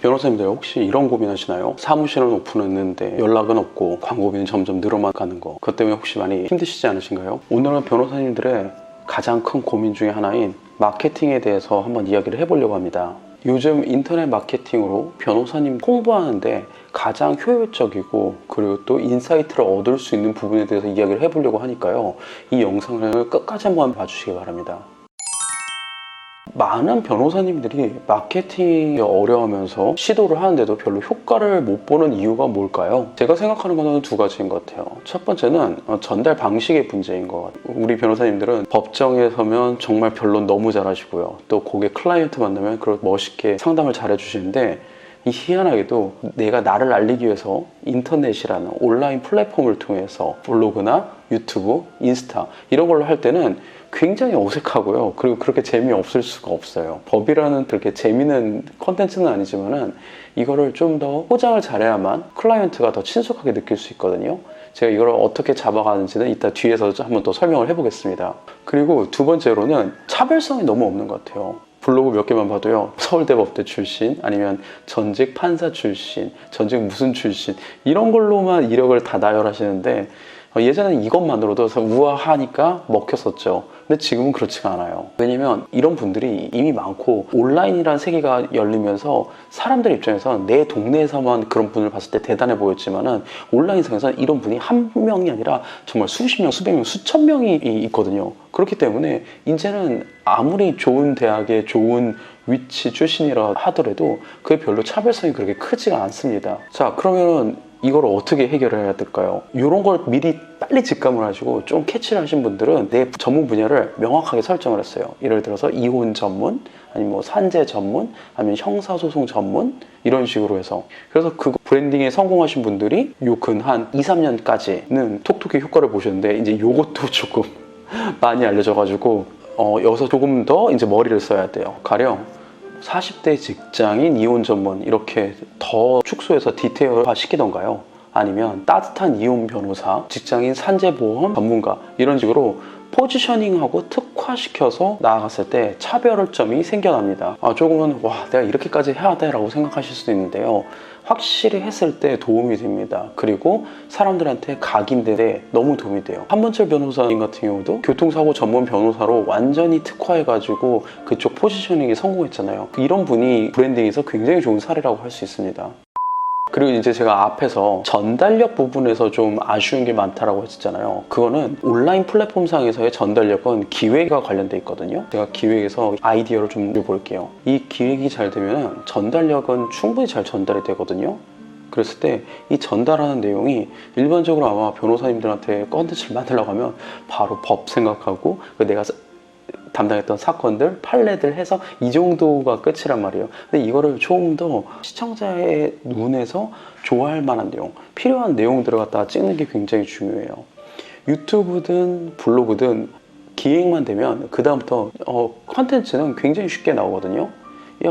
변호사님들 혹시 이런 고민하시나요? 사무실은 오픈했는데 연락은 없고 광고비는 점점 늘어만 가는 거, 그것 때문에 혹시 많이 힘드시지 않으신가요? 오늘은 변호사님들의 가장 큰 고민 중에 하나인 마케팅에 대해서 한번 이야기를 해보려고 합니다. 요즘 인터넷 마케팅으로 변호사님 홍보하는데 가장 효율적이고 그리고 또 인사이트를 얻을 수 있는 부분에 대해서 이야기를 해보려고 하니까요, 이 영상을 끝까지 한번 봐주시기 바랍니다. 많은 변호사님들이 마케팅이 어려우면서 시도를 하는데도 별로 효과를 못 보는 이유가 뭘까요? 제가 생각하는 거는 두 가지인 것 같아요. 첫 번째는 전달 방식의 문제인 것 같아요. 우리 변호사님들은 법정에 서면 정말 변론 너무 잘하시고요, 또 고객 클라이언트 만나면 그걸 멋있게 상담을 잘 해주시는데, 이 희한하게도 내가 나를 알리기 위해서 인터넷이라는 온라인 플랫폼을 통해서 블로그나 유튜브, 인스타 이런 걸로 할 때는 굉장히 어색하고요, 그리고 그렇게 재미없을 수가 없어요. 법이라는 그렇게 재미있는 컨텐츠는 아니지만은 이거를 좀 더 포장을 잘해야만 클라이언트가 더 친숙하게 느낄 수 있거든요. 제가 이걸 어떻게 잡아가는지는 이따 뒤에서 한번 더 설명을 해보겠습니다. 그리고 두 번째로는 차별성이 너무 없는 것 같아요. 블로그 몇 개만 봐도요, 서울대 법대 출신, 아니면 전직 판사 출신, 전직 무슨 출신, 이런 걸로만 이력을 다 나열하시는데, 예전에는 이것만으로도 우아하니까 먹혔었죠. 근데 지금은 그렇지가 않아요. 왜냐면 이런 분들이 이미 많고, 온라인이라는 세계가 열리면서 사람들 입장에서는 내 동네에서만 그런 분을 봤을 때 대단해 보였지만은, 온라인상에서는 이런 분이 한 명이 아니라 정말 수십 명, 수백 명, 수천 명이 있거든요. 그렇기 때문에 이제는 아무리 좋은 대학에 좋은 위치 출신이라 하더라도 그게 별로 차별성이 그렇게 크지가 않습니다. 자, 그러면은 이걸 어떻게 해결해야 될까요? 이런 걸 미리 빨리 직감을 하시고 좀 캐치를 하신 분들은 내 전문 분야를 명확하게 설정을 했어요. 예를 들어서 이혼 전문, 아니면 뭐 산재 전문, 아니면 형사소송 전문, 이런 식으로 해서. 그래서 그 브랜딩에 성공하신 분들이 요 근 한 2, 3년까지는 톡톡히 효과를 보셨는데, 이제 요것도 조금 많이 알려져가지고 여기서 조금 더 이제 머리를 써야 돼요. 가령 40대 직장인 이혼 전문, 이렇게 더 축소해서 디테일화 시키던가요, 아니면 따뜻한 이혼 변호사, 직장인 산재보험 전문가, 이런 식으로 포지셔닝하고 특화시켜서 나아갔을 때 차별점이 생겨납니다. 조금은 와, 내가 이렇게까지 해야 돼 라고 생각하실 수도 있는데요, 확실히 했을 때 도움이 됩니다. 그리고 사람들한테 각인되는데 너무 도움이 돼요. 한문철 변호사님 같은 경우도 교통사고 전문 변호사로 완전히 특화해가지고 그쪽 포지셔닝에 성공했잖아요. 이런 분이 브랜딩에서 굉장히 좋은 사례라고 할 수 있습니다. 그리고 이제 제가 앞에서 전달력 부분에서 좀 아쉬운 게 많다라고 했잖아요. 그거는 온라인 플랫폼상에서의 전달력은 기획과 관련돼 있거든요. 제가 기획에서 아이디어를 좀 볼게요. 이 기획이 잘 되면 전달력은 충분히 잘 전달이 되거든요. 그랬을 때 이 전달하는 내용이 일반적으로 아마 변호사님들한테 컨텐츠를 만들려고 하면 바로 법 생각하고 내가 담당했던 사건들, 판례들 해서 이 정도가 끝이란 말이에요. 근데 이거를 좀 더 시청자의 눈에서 좋아할 만한 내용, 필요한 내용들을 갖다가 찍는 게 굉장히 중요해요. 유튜브든 블로그든 기획만 되면 그 다음부터 컨텐츠는 굉장히 쉽게 나오거든요.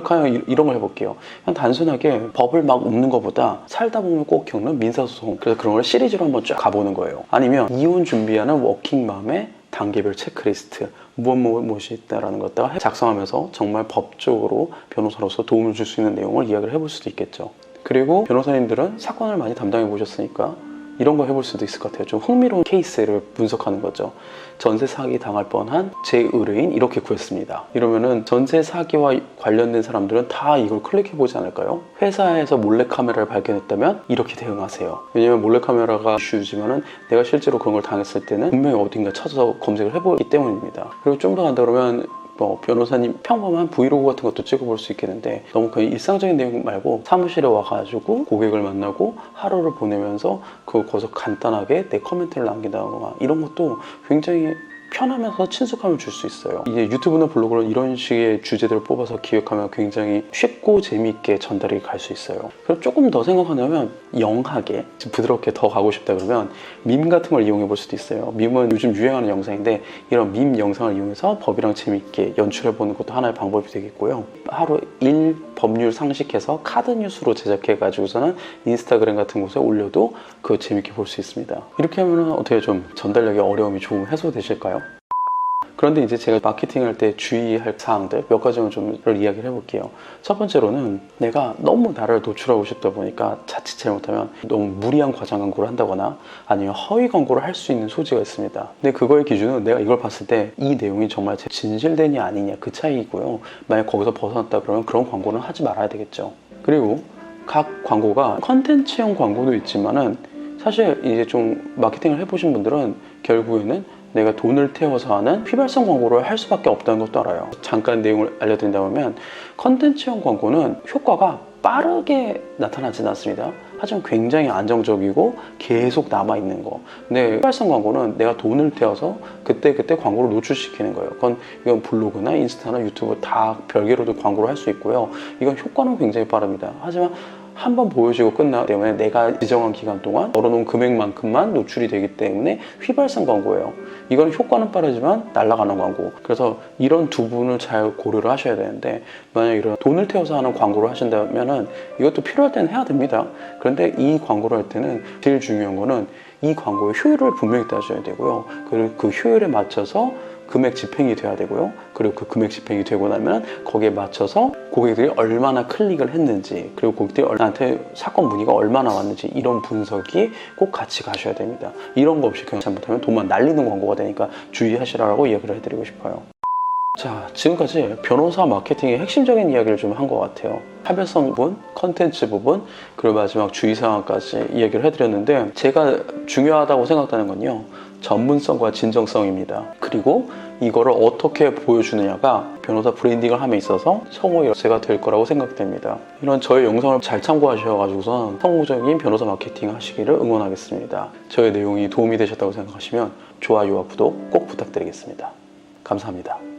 그냥 이런 걸 해볼게요. 그냥 단순하게 법을 막 읊는 것보다 살다 보면 꼭 겪는 민사소송, 그래서 그런 걸 시리즈로 한번 쫙 가보는 거예요. 아니면 이혼 준비하는 워킹맘의 단계별 체크리스트, 무엇이 있다라는 것들 작성하면서 정말 법적으로 변호사로서 도움을 줄 수 있는 내용을 이야기를 해볼 수도 있겠죠. 그리고 변호사님들은 사건을 많이 담당해 보셨으니까 이런 거 해볼 수도 있을 것 같아요. 좀 흥미로운 케이스를 분석하는 거죠. 전세 사기 당할 뻔한 제 의뢰인 이렇게 구했습니다. 이러면은 전세 사기와 관련된 사람들은 다 이걸 클릭해 보지 않을까요? 회사에서 몰래카메라를 발견했다면 이렇게 대응하세요. 왜냐면 몰래카메라가 이슈지만은 내가 실제로 그런 걸 당했을 때는 분명히 어딘가 찾아서 검색을 해보기 때문입니다. 그리고 좀 더 간다 그러면 변호사님 평범한 브이로그 같은 것도 찍어볼 수 있겠는데, 너무 그 일상적인 내용 말고 사무실에 와가지고 고객을 만나고 하루를 보내면서 거기서 간단하게 내 코멘트를 남긴다거나 이런 것도 굉장히 편하면서 친숙함을 줄 수 있어요. 이제 유튜브나 블로그는 이런 식의 주제들을 뽑아서 기획하면 굉장히 쉽고 재미있게 전달이 갈 수 있어요. 그리고 조금 더 생각하면 영하게 부드럽게 더 가고 싶다 그러면 밈 같은 걸 이용해 볼 수도 있어요. 밈은 요즘 유행하는 영상인데, 이런 밈 영상을 이용해서 법이랑 재미있게 연출해 보는 것도 하나의 방법이 되겠고요. 하루 1 법률 상식해서 카드 뉴스로 제작해 가지고서는 인스타그램 같은 곳에 올려도 그거 재밌게 볼 수 있습니다. 이렇게 하면 어떻게 좀 전달력의 어려움이 조금 해소되실까요? 그런데 이제 제가 마케팅할 때 주의할 사항들 몇 가지만 좀 이야기를 해볼게요. 첫 번째로는 내가 너무 나를 노출하고 싶다 보니까 자칫 잘못하면 너무 무리한 과장 광고를 한다거나 아니면 허위 광고를 할 수 있는 소지가 있습니다. 근데 그거의 기준은 내가 이걸 봤을 때 이 내용이 정말 진실되냐 아니냐 그 차이이고요. 만약 거기서 벗어났다 그러면 그런 광고는 하지 말아야 되겠죠. 그리고 각 광고가 컨텐츠형 광고도 있지만은 사실 이제 좀 마케팅을 해보신 분들은 결국에는 내가 돈을 태워서 하는 휘발성 광고를 할 수밖에 없다는 것도 알아요. 잠깐 내용을 알려드린다면 컨텐츠형 광고는 효과가 빠르게 나타나지는 않습니다. 하지만 굉장히 안정적이고 계속 남아있는 거. 근데 휘발성 광고는 내가 돈을 태워서 그때그때 광고를 노출시키는 거예요. 이건 블로그나 인스타나 유튜브 다 별개로도 광고를 할 수 있고요. 이건 효과는 굉장히 빠릅니다. 하지만 한번 보여주고 끝나기 때문에 내가 지정한 기간 동안 걸어놓은 금액만큼만 노출이 되기 때문에 휘발성 광고예요. 이건 효과는 빠르지만 날아가는 광고. 그래서 이런 두 분을 잘 고려를 하셔야 되는데 만약 이런 돈을 태워서 하는 광고를 하신다면은 이것도 필요할 때는 해야 됩니다. 그런데 이 광고를 할 때는 제일 중요한 거는 이 광고의 효율을 분명히 따져야 되고요. 그리고 그 효율에 맞춰서 금액 집행이 돼야 되고요. 그리고 그 금액 집행이 되고 나면 거기에 맞춰서 고객들이 얼마나 클릭을 했는지 그리고 고객들이 나한테 사건 문의가 얼마나 왔는지 이런 분석이 꼭 같이 가셔야 됩니다. 이런 거 없이 그냥 잘못하면 돈만 날리는 광고가 되니까 주의하시라고 이야기를 해드리고 싶어요. 자, 지금까지 변호사 마케팅의 핵심적인 이야기를 좀 한 것 같아요. 차별성 부분, 컨텐츠 부분, 그리고 마지막 주의사항까지 이야기를 해드렸는데 제가 중요하다고 생각하는 건요. 전문성과 진정성입니다. 그리고 이거를 어떻게 보여주느냐가 변호사 브랜딩을 함에 있어서 성공의 열쇠가 될 거라고 생각됩니다. 이런 저의 영상을 잘 참고하셔가지고선 성공적인 변호사 마케팅 하시기를 응원하겠습니다. 저의 내용이 도움이 되셨다고 생각하시면 좋아요와 구독 꼭 부탁드리겠습니다. 감사합니다.